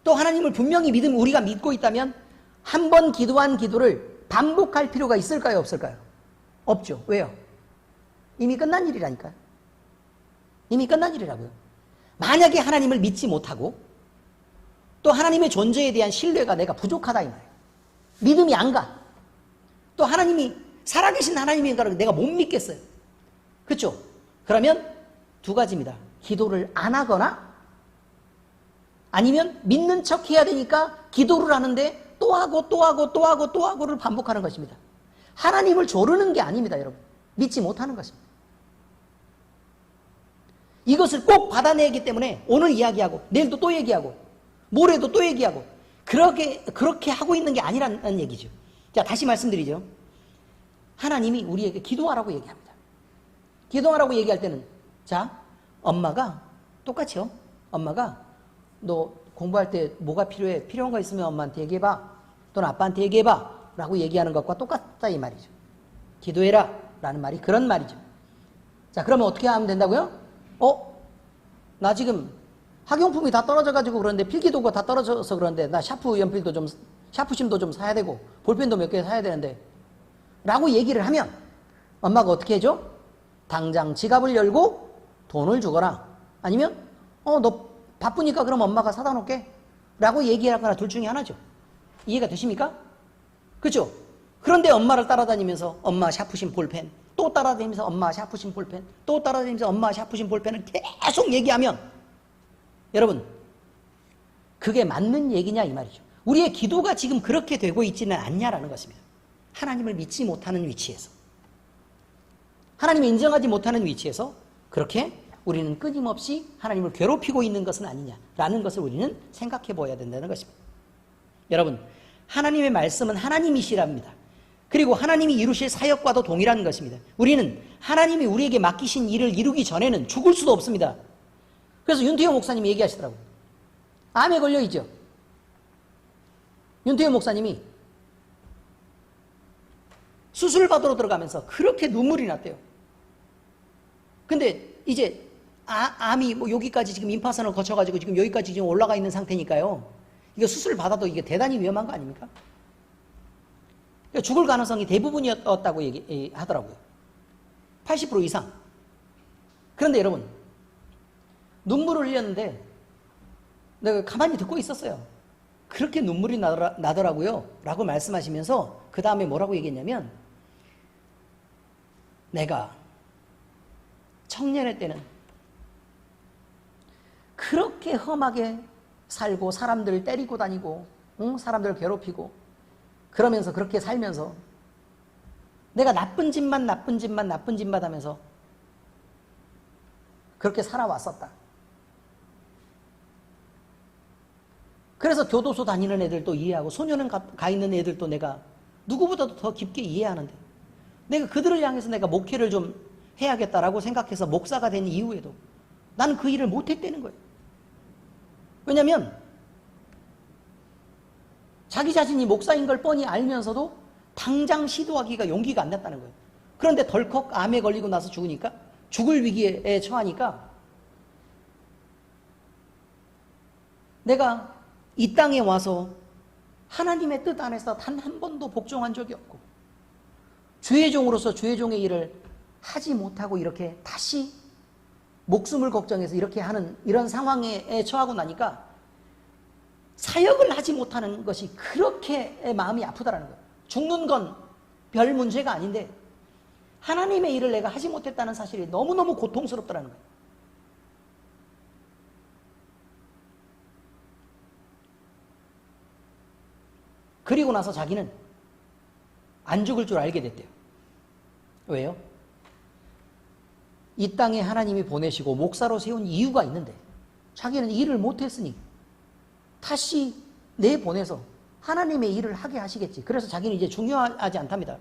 또 하나님을 분명히 우리가 믿고 있다면 한 번 기도한 기도를 반복할 필요가 있을까요? 없을까요? 없죠. 왜요? 이미 끝난 일이라니까요. 이미 끝난 일이라고요. 만약에 하나님을 믿지 못하고 또 하나님의 존재에 대한 신뢰가 내가 부족하다 이 말이에요. 믿음이 안 가. 또 하나님이 살아계신 하나님인가를 내가 못 믿겠어요. 그렇죠? 그러면 두 가지입니다. 기도를 안 하거나 아니면 믿는 척 해야 되니까 기도를 하는데 또 하고 또 하고 또 하고 또 하고를 반복하는 것입니다. 하나님을 조르는 게 아닙니다, 여러분. 믿지 못하는 것입니다. 이것을 꼭 받아내기 때문에 오늘 이야기하고 내일도 또 얘기하고 모레도 또 얘기하고 그렇게 하고 있는 게 아니라는 얘기죠. 자, 다시 말씀드리죠. 하나님이 우리에게 기도하라고 얘기합니다. 기도하라고 얘기할 때는 자, 엄마가 똑같이요. 엄마가 너 공부할 때 뭐가 필요해? 필요한 거 있으면 엄마한테 얘기해봐. 또는 아빠한테 얘기해봐. 라고 얘기하는 것과 똑같다 이 말이죠. 기도해라 라는 말이 그런 말이죠. 자, 그러면 어떻게 하면 된다고요? 나 지금 학용품이 다 떨어져가지고 그런데 필기도구가 다 떨어져서 그런데 나 샤프심도 좀 사야 되고 볼펜도 몇 개 사야 되는데 라고 얘기를 하면 엄마가 어떻게 해줘? 당장 지갑을 열고 돈을 주거나 아니면 너 바쁘니까 그럼 엄마가 사다 놓을게 라고 얘기하거나 둘 중에 하나죠. 이해가 되십니까? 그렇죠? 그런데 엄마를 따라다니면서 엄마 샤프심 볼펜, 또 따라다니면서 엄마 샤프심 볼펜, 또 따라다니면서 엄마 샤프심 볼펜을 계속 얘기하면 여러분 그게 맞는 얘기냐 이 말이죠. 우리의 기도가 지금 그렇게 되고 있지는 않냐라는 것입니다. 하나님을 믿지 못하는 위치에서, 하나님을 인정하지 못하는 위치에서 그렇게 우리는 끊임없이 하나님을 괴롭히고 있는 것은 아니냐라는 것을 우리는 생각해 보아야 된다는 것입니다. 여러분, 하나님의 말씀은 하나님이시랍니다. 그리고 하나님이 이루실 사역과도 동일한 것입니다. 우리는 하나님이 우리에게 맡기신 일을 이루기 전에는 죽을 수도 없습니다. 그래서 윤태호 목사님이 얘기하시더라고요. 암에 걸려 있죠. 윤태호 목사님이 수술 받으러 들어가면서 그렇게 눈물이 났대요. 근데 이제 암이 뭐 여기까지 지금 임파선을 거쳐가지고 지금 여기까지 지금 올라가 있는 상태니까요. 이거 수술 받아도 이게 대단히 위험한 거 아닙니까? 죽을 가능성이 대부분이었다고 얘기하더라고요. 80% 이상. 그런데 여러분, 눈물을 흘렸는데 내가 가만히 듣고 있었어요. 그렇게 눈물이 나더라고요 라고 말씀하시면서 그 다음에 뭐라고 얘기했냐면 내가 청년의 때는 그렇게 험하게 살고 사람들 때리고 다니고 사람들을 괴롭히고 그러면서 그렇게 살면서 내가 나쁜 짓만 하면서 그렇게 살아왔었다. 그래서 교도소 다니는 애들도 이해하고 소년원 가 있는 애들도 내가 누구보다도 더 깊게 이해하는데 내가 그들을 향해서 내가 목회를 좀 해야겠다라고 생각해서 목사가 된 이후에도 나는 그 일을 못했다는 거예요. 왜냐하면 자기 자신이 목사인 걸 뻔히 알면서도 당장 시도하기가 용기가 안 났다는 거예요. 그런데 덜컥 암에 걸리고 나서 죽으니까 죽을 위기에 처하니까 내가 이 땅에 와서 하나님의 뜻 안에서 단 한 번도 복종한 적이 없고 주의 종으로서 주의 종의 일을 하지 못하고 이렇게 다시 목숨을 걱정해서 이렇게 하는 이런 상황에 처하고 나니까 사역을 하지 못하는 것이 그렇게 마음이 아프다라는 거예요. 죽는 건 별 문제가 아닌데 하나님의 일을 내가 하지 못했다는 사실이 너무너무 고통스럽다는 거예요. 그리고 나서 자기는 안 죽을 줄 알게 됐대요. 왜요? 이 땅에 하나님이 보내시고 목사로 세운 이유가 있는데 자기는 일을 못했으니 다시 내보내서 하나님의 일을 하게 하시겠지. 그래서 자기는 이제 중요하지 않답니다.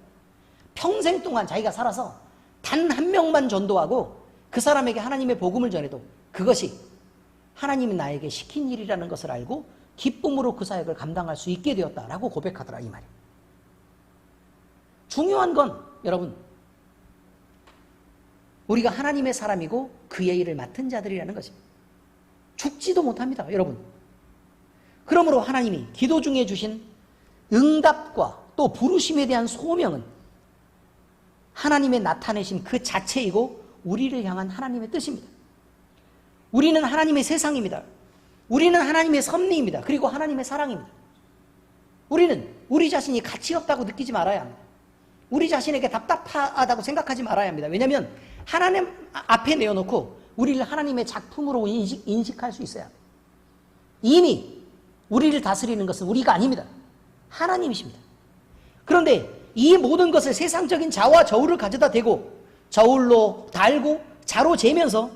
평생 동안 자기가 살아서 단 한 명만 전도하고 그 사람에게 하나님의 복음을 전해도 그것이 하나님이 나에게 시킨 일이라는 것을 알고 기쁨으로 그 사역을 감당할 수 있게 되었다라고 고백하더라 이 말이에요. 중요한 건 여러분 우리가 하나님의 사람이고 그의 일을 맡은 자들이라는 것입니다. 죽지도 못합니다 여러분. 그러므로 하나님이 기도 중에 주신 응답과 또 부르심에 대한 소명은 하나님의 나타내신 그 자체이고 우리를 향한 하나님의 뜻입니다. 우리는 하나님의 세상입니다. 우리는 하나님의 섭리입니다. 그리고 하나님의 사랑입니다. 우리는 우리 자신이 가치 없다고 느끼지 말아야 합니다. 우리 자신에게 답답하다고 생각하지 말아야 합니다. 왜냐하면 하나님 앞에 내어놓고 우리를 하나님의 작품으로 인식할 수 있어야 합니다. 이미 우리를 다스리는 것은 우리가 아닙니다. 하나님이십니다. 그런데 이 모든 것을 세상적인 자와 저울을 가져다 대고 저울로 달고 자로 재면서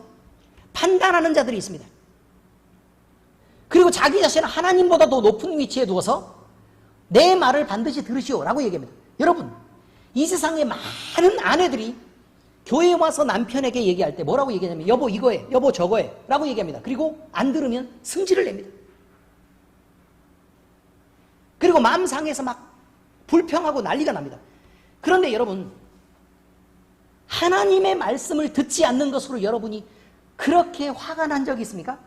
판단하는 자들이 있습니다. 그리고 자기 자신을 하나님보다 더 높은 위치에 두어서 내 말을 반드시 들으시오라고 얘기합니다. 여러분, 이 세상에 많은 아내들이 교회에 와서 남편에게 얘기할 때 뭐라고 얘기하냐면 여보 이거 해, 여보 저거 해 라고 얘기합니다. 그리고 안 들으면 승질을 냅니다. 그리고 마음 상해서 막 불평하고 난리가 납니다. 그런데 여러분, 하나님의 말씀을 듣지 않는 것으로 여러분이 그렇게 화가 난 적이 있습니까?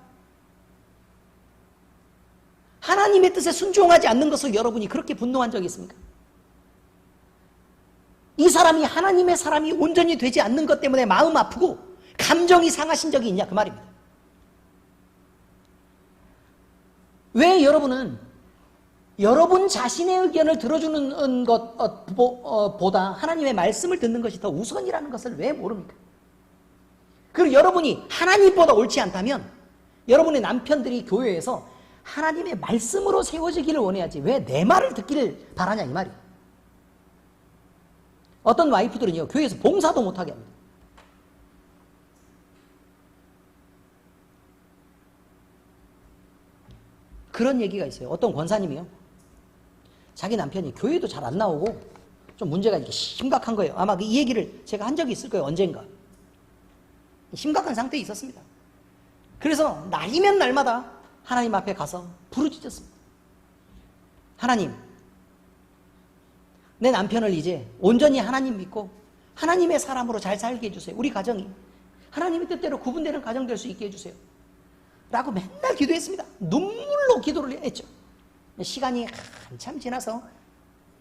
하나님의 뜻에 순종하지 않는 것으로 여러분이 그렇게 분노한 적이 있습니까? 이 사람이 하나님의 사람이 온전히 되지 않는 것 때문에 마음 아프고 감정이 상하신 적이 있냐 그 말입니다. 왜 여러분은 여러분 자신의 의견을 들어주는 것보다 하나님의 말씀을 듣는 것이 더 우선이라는 것을 왜 모릅니까? 그리고 여러분이 하나님보다 옳지 않다면 여러분의 남편들이 교회에서 하나님의 말씀으로 세워지기를 원해야지 왜 내 말을 듣기를 바라냐 이 말이에요. 어떤 와이프들은요 교회에서 봉사도 못하게 합니다. 그런 얘기가 있어요. 어떤 권사님이요 자기 남편이 교회도 잘 안 나오고 좀 문제가 이렇게 심각한 거예요. 아마 이 얘기를 제가 한 적이 있을 거예요. 언젠가 심각한 상태에 있었습니다. 그래서 날이면 날마다 하나님 앞에 가서 부르짖었습니다. 하나님, 내 남편을 이제 온전히 하나님 믿고 하나님의 사람으로 잘 살게 해주세요. 우리 가정이 하나님의 뜻대로 구분되는 가정 될 수 있게 해주세요 라고 맨날 기도했습니다. 눈물로 기도를 했죠. 시간이 한참 지나서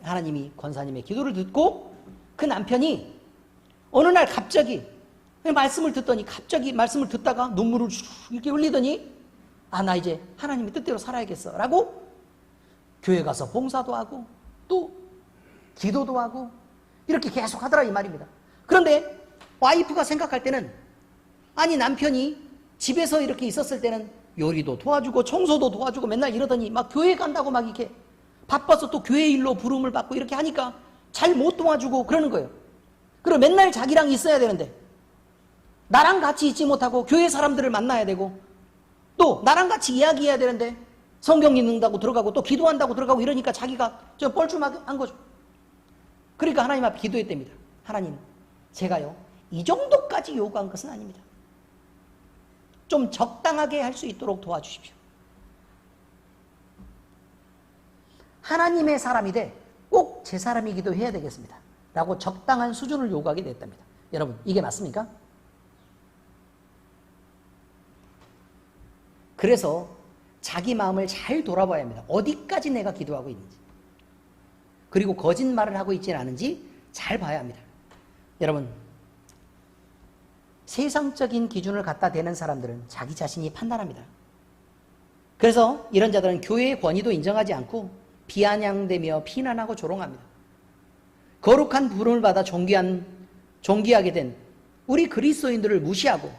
하나님이 권사님의 기도를 듣고 그 남편이 어느 날 갑자기 말씀을 듣더니 갑자기 말씀을 듣다가 눈물을 이렇게 흘리더니 아, 나 이제 하나님의 뜻대로 살아야겠어 라고 교회 가서 봉사도 하고 또 기도도 하고 이렇게 계속 하더라 이 말입니다. 그런데 와이프가 생각할 때는 아니 남편이 집에서 이렇게 있었을 때는 요리도 도와주고 청소도 도와주고 맨날 이러더니 막 교회 간다고 막 이렇게 바빠서 또 교회 일로 부름을 받고 이렇게 하니까 잘 못 도와주고 그러는 거예요. 그리고 맨날 자기랑 있어야 되는데 나랑 같이 있지 못하고 교회 사람들을 만나야 되고 또 나랑 같이 이야기해야 되는데 성경 읽는다고 들어가고 또 기도한다고 들어가고 이러니까 자기가 좀 뻘쭘한 거죠. 그러니까 하나님 앞에 기도했답니다. 하나님, 제가요 이 정도까지 요구한 것은 아닙니다. 좀 적당하게 할 수 있도록 도와주십시오. 하나님의 사람이 돼 꼭 제 사람이기도 해야 되겠습니다 라고 적당한 수준을 요구하게 됐답니다. 여러분, 이게 맞습니까? 그래서 자기 마음을 잘 돌아봐야 합니다. 어디까지 내가 기도하고 있는지, 그리고 거짓말을 하고 있지는 않은지 잘 봐야 합니다. 여러분, 세상적인 기준을 갖다 대는 사람들은 자기 자신이 판단합니다. 그래서 이런 자들은 교회의 권위도 인정하지 않고 비아냥대며 비난하고 조롱합니다. 거룩한 부름을 받아 존귀하게 된 우리 그리스도인들을 무시하고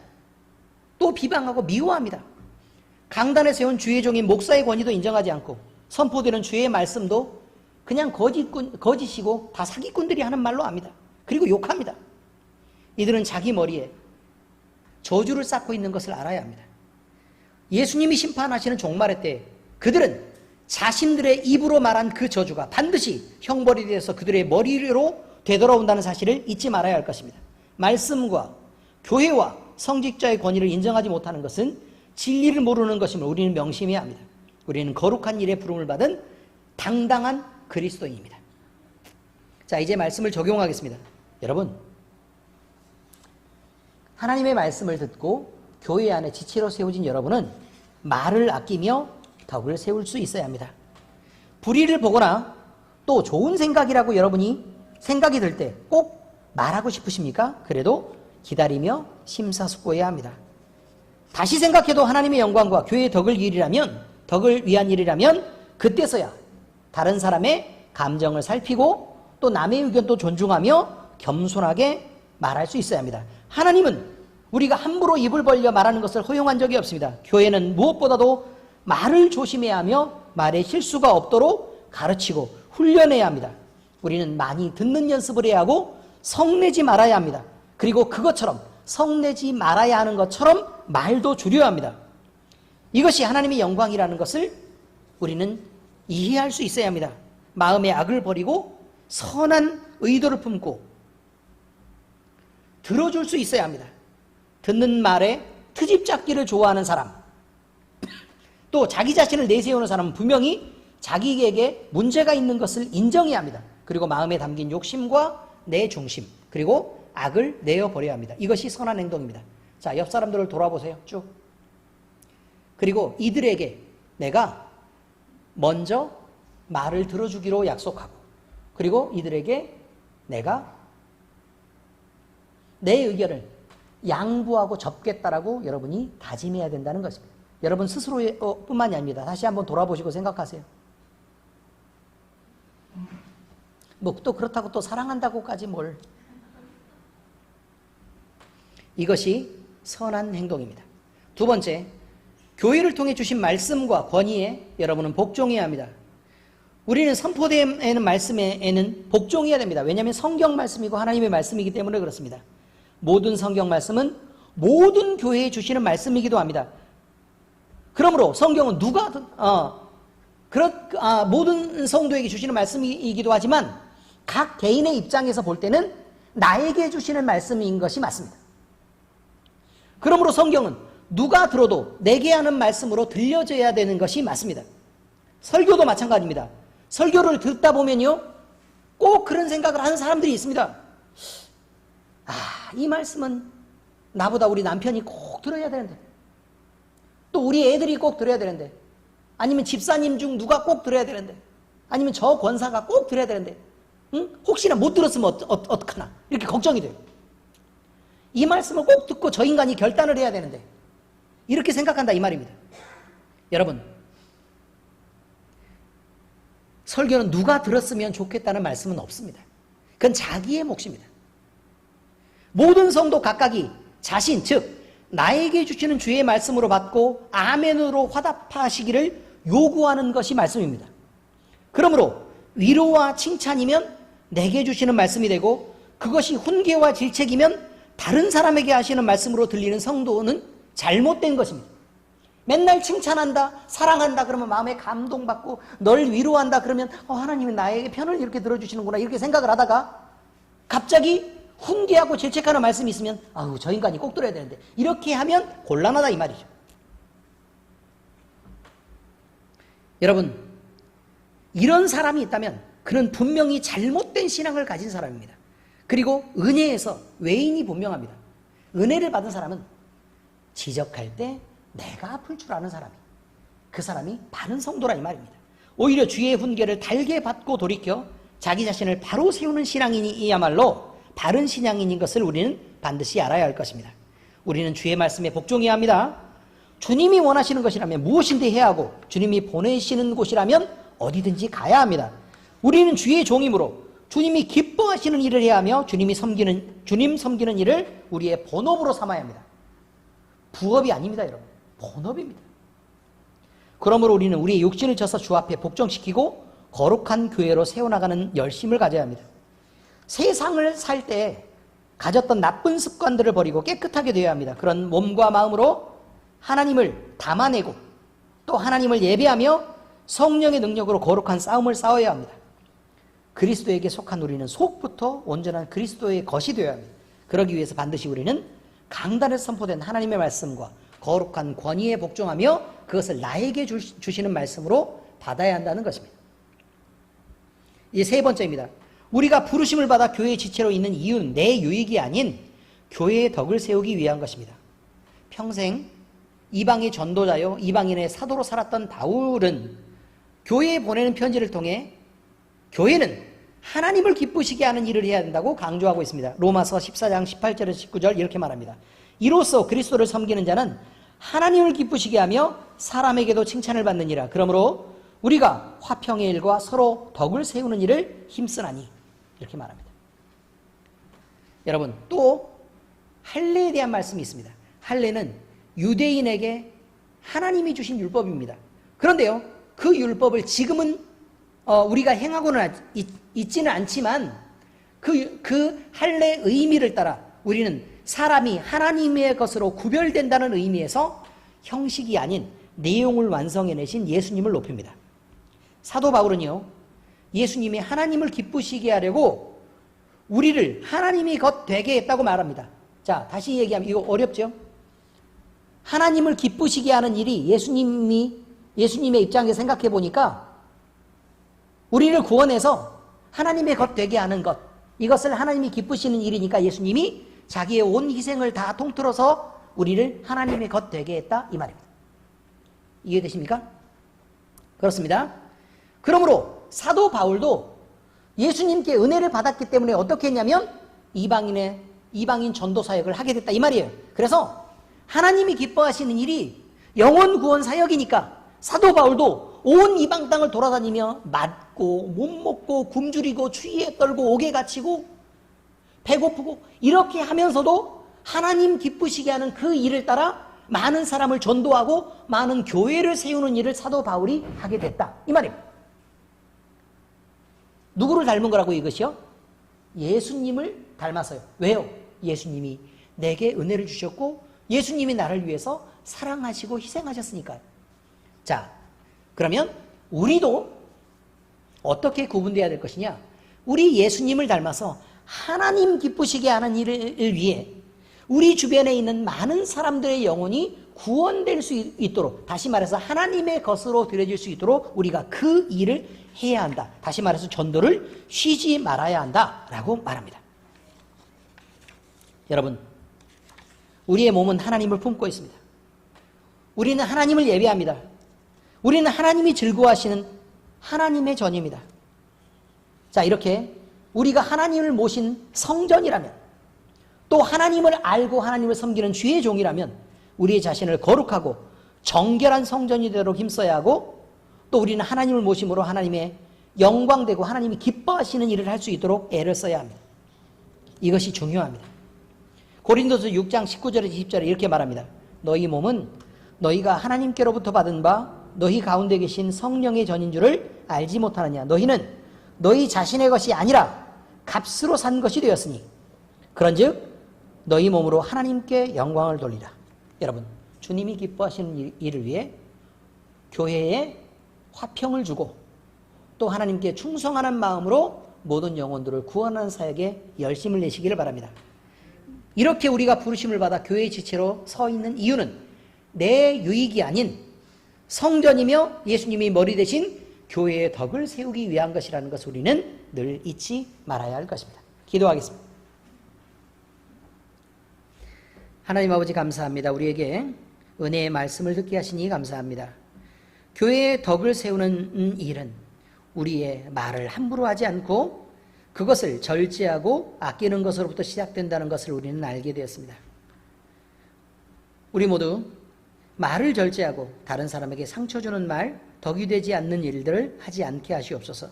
또 비방하고 미워합니다. 강단에 세운 주의 종인 목사의 권위도 인정하지 않고 선포되는 주의 말씀도 그냥 거짓이고 다 사기꾼들이 하는 말로 합니다. 그리고 욕합니다. 이들은 자기 머리에 저주를 쌓고 있는 것을 알아야 합니다. 예수님이 심판하시는 종말의 때 그들은 자신들의 입으로 말한 그 저주가 반드시 형벌이 되어서 그들의 머리로 되돌아온다는 사실을 잊지 말아야 할 것입니다. 말씀과 교회와 성직자의 권위를 인정하지 못하는 것은 진리를 모르는 것임을 우리는 명심해야 합니다. 우리는 거룩한 일에 부름을 받은 당당한 그리스도인입니다. 자, 이제 말씀을 적용하겠습니다. 여러분, 하나님의 말씀을 듣고 교회 안에 지체로 세워진 여러분은 말을 아끼며 덕을 세울 수 있어야 합니다. 불의를 보거나 또 좋은 생각이라고 여러분이 생각이 들 때 꼭 말하고 싶으십니까? 그래도 기다리며 심사숙고해야 합니다. 다시 생각해도 하나님의 영광과 교회의 덕을 위한 일이라면 그때서야 다른 사람의 감정을 살피고 또 남의 의견도 존중하며 겸손하게 말할 수 있어야 합니다. 하나님은 우리가 함부로 입을 벌려 말하는 것을 허용한 적이 없습니다. 교회는 무엇보다도 말을 조심해야 하며 말에 실수가 없도록 가르치고 훈련해야 합니다. 우리는 많이 듣는 연습을 해야 하고 성내지 말아야 합니다. 그리고 그것처럼 성내지 말아야 하는 것처럼 말도 줄여야 합니다. 이것이 하나님의 영광이라는 것을 우리는 이해할 수 있어야 합니다. 마음의 악을 버리고 선한 의도를 품고 들어줄 수 있어야 합니다. 듣는 말에 트집 잡기를 좋아하는 사람, 또 자기 자신을 내세우는 사람은 분명히 자기에게 문제가 있는 것을 인정해야 합니다. 그리고 마음에 담긴 욕심과 내 중심, 그리고 악을 내어버려야 합니다. 이것이 선한 행동입니다. 자, 옆 사람들을 돌아보세요. 쭉. 그리고 이들에게 내가 먼저 말을 들어주기로 약속하고, 그리고 이들에게 내가 내 의견을 양보하고 접겠다라고 여러분이 다짐해야 된다는 것입니다. 여러분 스스로뿐만이 아닙니다. 다시 한번 돌아보시고 생각하세요. 뭐 또 그렇다고 또 사랑한다고까지 뭘. 이것이 선한 행동입니다. 두 번째, 교회를 통해 주신 말씀과 권위에 여러분은 복종해야 합니다. 우리는 선포되는 말씀에는 복종해야 됩니다. 왜냐하면 성경 말씀이고 하나님의 말씀이기 때문에 그렇습니다. 모든 성경 말씀은 모든 교회에 주시는 말씀이기도 합니다. 그러므로 성경은 모든 성도에게 주시는 말씀이기도 하지만 각 개인의 입장에서 볼 때는 나에게 주시는 말씀인 것이 맞습니다. 그러므로 성경은 누가 들어도 내게 하는 말씀으로 들려져야 되는 것이 맞습니다. 설교도 마찬가지입니다. 설교를 듣다 보면요, 꼭 그런 생각을 하는 사람들이 있습니다. 이 말씀은 나보다 우리 남편이 꼭 들어야 되는데, 또 우리 애들이 꼭 들어야 되는데, 아니면 집사님 중 누가 꼭 들어야 되는데, 아니면 저 권사가 꼭 들어야 되는데, 혹시나 못 들었으면 어떡하나 이렇게 걱정이 돼요. 이 말씀을 꼭 듣고 저 인간이 결단을 해야 되는데, 이렇게 생각한다 이 말입니다. 여러분, 설교는 누가 들었으면 좋겠다는 말씀은 없습니다. 그건 자기의 몫입니다. 모든 성도 각각이 자신, 즉 나에게 주시는 주의 말씀으로 받고 아멘으로 화답하시기를 요구하는 것이 말씀입니다. 그러므로 위로와 칭찬이면 내게 주시는 말씀이 되고, 그것이 훈계와 질책이면 다른 사람에게 하시는 말씀으로 들리는 성도는 잘못된 것입니다. 맨날 칭찬한다, 사랑한다 그러면 마음에 감동받고, 널 위로한다 그러면 하나님이 나에게 편을 이렇게 들어주시는구나 이렇게 생각을 하다가 갑자기 훈계하고 질책하는 말씀이 있으면 저 인간이 꼭 들어야 되는데, 이렇게 하면 곤란하다 이 말이죠. 여러분, 이런 사람이 있다면 그는 분명히 잘못된 신앙을 가진 사람입니다. 그리고 은혜에서 외인이 분명합니다. 은혜를 받은 사람은 지적할 때 내가 아플 줄 아는 사람이, 그 사람이 바른 성도라 이 말입니다. 오히려 주의 훈계를 달게 받고 돌이켜 자기 자신을 바로 세우는 신앙인이야말로 바른 신앙인인 것을 우리는 반드시 알아야 할 것입니다. 우리는 주의 말씀에 복종해야 합니다. 주님이 원하시는 것이라면 무엇인데 해야 하고, 주님이 보내시는 곳이라면 어디든지 가야 합니다. 우리는 주의 종이므로 주님이 기뻐하시는 일을 해야 하며 주님 섬기는 일을 우리의 본업으로 삼아야 합니다. 부업이 아닙니다, 여러분. 본업입니다. 그러므로 우리는 우리의 육신을 쳐서 주 앞에 복종시키고 거룩한 교회로 세워나가는 열심을 가져야 합니다. 세상을 살 때 가졌던 나쁜 습관들을 버리고 깨끗하게 되어야 합니다. 그런 몸과 마음으로 하나님을 담아내고 또 하나님을 예배하며 성령의 능력으로 거룩한 싸움을 싸워야 합니다. 그리스도에게 속한 우리는 속부터 온전한 그리스도의 것이 되어야 합니다. 그러기 위해서 반드시 우리는 강단에 선포된 하나님의 말씀과 거룩한 권위에 복종하며 그것을 나에게 주시는 말씀으로 받아야 한다는 것입니다. 이제 세 번째입니다. 우리가 부르심을 받아 교회의 지체로 있는 이유는 내 유익이 아닌 교회의 덕을 세우기 위한 것입니다. 평생 이방의 전도자요 이방인의 사도로 살았던 바울은 교회에 보내는 편지를 통해 교회는 하나님을 기쁘시게 하는 일을 해야 된다고 강조하고 있습니다. 로마서 14장 18절에서 19절 이렇게 말합니다. 이로써 그리스도를 섬기는 자는 하나님을 기쁘시게 하며 사람에게도 칭찬을 받느니라. 그러므로 우리가 화평의 일과 서로 덕을 세우는 일을 힘쓰나니, 이렇게 말합니다. 여러분, 또 할례에 대한 말씀이 있습니다. 할례는 유대인에게 하나님이 주신 율법입니다. 그런데요, 그 율법을 지금은 우리가 행하고는 있지는 않지만 그 할례의 의미를 따라 우리는 사람이 하나님의 것으로 구별된다는 의미에서 형식이 아닌 내용을 완성해내신 예수님을 높입니다. 사도 바울은요, 예수님이 하나님을 기쁘시게 하려고 우리를 하나님이 곧 되게 했다고 말합니다. 자, 다시 얘기하면 이거 어렵죠? 하나님을 기쁘시게 하는 일이 예수님의 입장에서 생각해 보니까 우리를 구원해서 하나님의 것 되게 하는 것, 이것을 하나님이 기쁘시는 일이니까 예수님이 자기의 온 희생을 다 통틀어서 우리를 하나님의 것 되게 했다, 이 말입니다. 이해되십니까? 그렇습니다. 그러므로 사도 바울도 예수님께 은혜를 받았기 때문에 어떻게 했냐면 이방인 전도 사역을 하게 됐다, 이 말이에요. 그래서 하나님이 기뻐하시는 일이 영혼 구원 사역이니까 사도 바울도 온 이방 땅을 돌아다니며 맞고 못 먹고 굶주리고 추위에 떨고 옥에 갇히고 배고프고 이렇게 하면서도 하나님 기쁘시게 하는 그 일을 따라 많은 사람을 전도하고 많은 교회를 세우는 일을 사도 바울이 하게 됐다, 이 말입니다. 누구를 닮은 거라고 이것이요? 예수님을 닮았어요. 왜요? 예수님이 내게 은혜를 주셨고 예수님이 나를 위해서 사랑하시고 희생하셨으니까요. 자, 그러면 우리도 어떻게 구분되어야 될 것이냐? 우리 예수님을 닮아서 하나님 기쁘시게 하는 일을 위해 우리 주변에 있는 많은 사람들의 영혼이 구원될 수 있도록, 다시 말해서 하나님의 것으로 드려질 수 있도록 우리가 그 일을 해야 한다. 다시 말해서 전도를 쉬지 말아야 한다라고 말합니다. 여러분, 우리의 몸은 하나님을 품고 있습니다. 우리는 하나님을 예배합니다. 우리는 하나님이 즐거워하시는 하나님의 전입니다. 자, 이렇게 우리가 하나님을 모신 성전이라면, 또 하나님을 알고 하나님을 섬기는 주의 종이라면 우리의 자신을 거룩하고 정결한 성전이 되도록 힘써야 하고, 또 우리는 하나님을 모심으로 하나님의 영광되고 하나님이 기뻐하시는 일을 할 수 있도록 애를 써야 합니다. 이것이 중요합니다. 고린도서 6장 19절에서 20절에 이렇게 말합니다. 너희 몸은 너희가 하나님께로부터 받은 바 너희 가운데 계신 성령의 전인 줄을 알지 못하느냐. 너희는 너희 자신의 것이 아니라 값으로 산 것이 되었으니 그런즉 너희 몸으로 하나님께 영광을 돌리라. 여러분, 주님이 기뻐하시는 일을 위해 교회에 화평을 주고 또 하나님께 충성하는 마음으로 모든 영혼들을 구원하는 사역에 열심을 내시기를 바랍니다. 이렇게 우리가 부르심을 받아 교회의 지체로 서 있는 이유는 내 유익이 아닌 성전이며 예수님이 머리 대신 교회의 덕을 세우기 위한 것이라는 것을 우리는 늘 잊지 말아야 할 것입니다. 기도하겠습니다. 하나님 아버지, 감사합니다. 우리에게 은혜의 말씀을 듣게 하시니 감사합니다. 교회의 덕을 세우는 일은 우리의 말을 함부로 하지 않고 그것을 절제하고 아끼는 것으로부터 시작된다는 것을 우리는 알게 되었습니다. 우리 모두 말을 절제하고 다른 사람에게 상처 주는 말, 덕이 되지 않는 일들을 하지 않게 하시옵소서.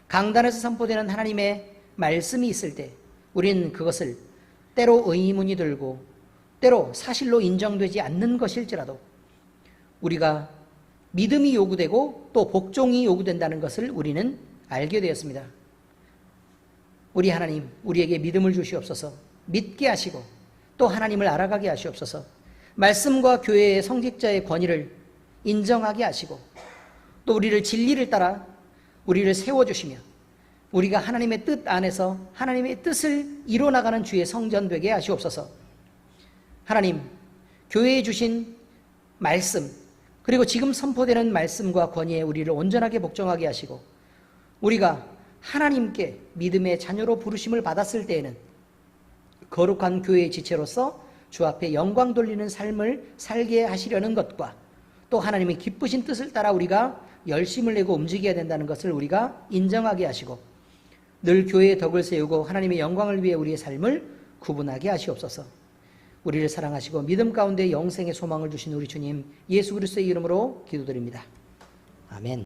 강단에서 선포되는 하나님의 말씀이 있을 때 우리는 그것을 때로 의문이 들고 때로 사실로 인정되지 않는 것일지라도 우리가 믿음이 요구되고 또 복종이 요구된다는 것을 우리는 알게 되었습니다. 우리 하나님, 우리에게 믿음을 주시옵소서. 믿게 하시고 또 하나님을 알아가게 하시옵소서. 말씀과 교회의 성직자의 권위를 인정하게 하시고 또 우리를 진리를 따라 우리를 세워주시며 우리가 하나님의 뜻 안에서 하나님의 뜻을 이뤄나가는 주의 성전 되게 하시옵소서. 하나님, 교회에 주신 말씀 그리고 지금 선포되는 말씀과 권위에 우리를 온전하게 복종하게 하시고 우리가 하나님께 믿음의 자녀로 부르심을 받았을 때에는 거룩한 교회의 지체로서 주 앞에 영광 돌리는 삶을 살게 하시려는 것과 또 하나님의 기쁘신 뜻을 따라 우리가 열심을 내고 움직여야 된다는 것을 우리가 인정하게 하시고 늘 교회의 덕을 세우고 하나님의 영광을 위해 우리의 삶을 구분하게 하시옵소서. 우리를 사랑하시고 믿음 가운데 영생의 소망을 주신 우리 주님 예수 그리스도의 이름으로 기도드립니다. 아멘.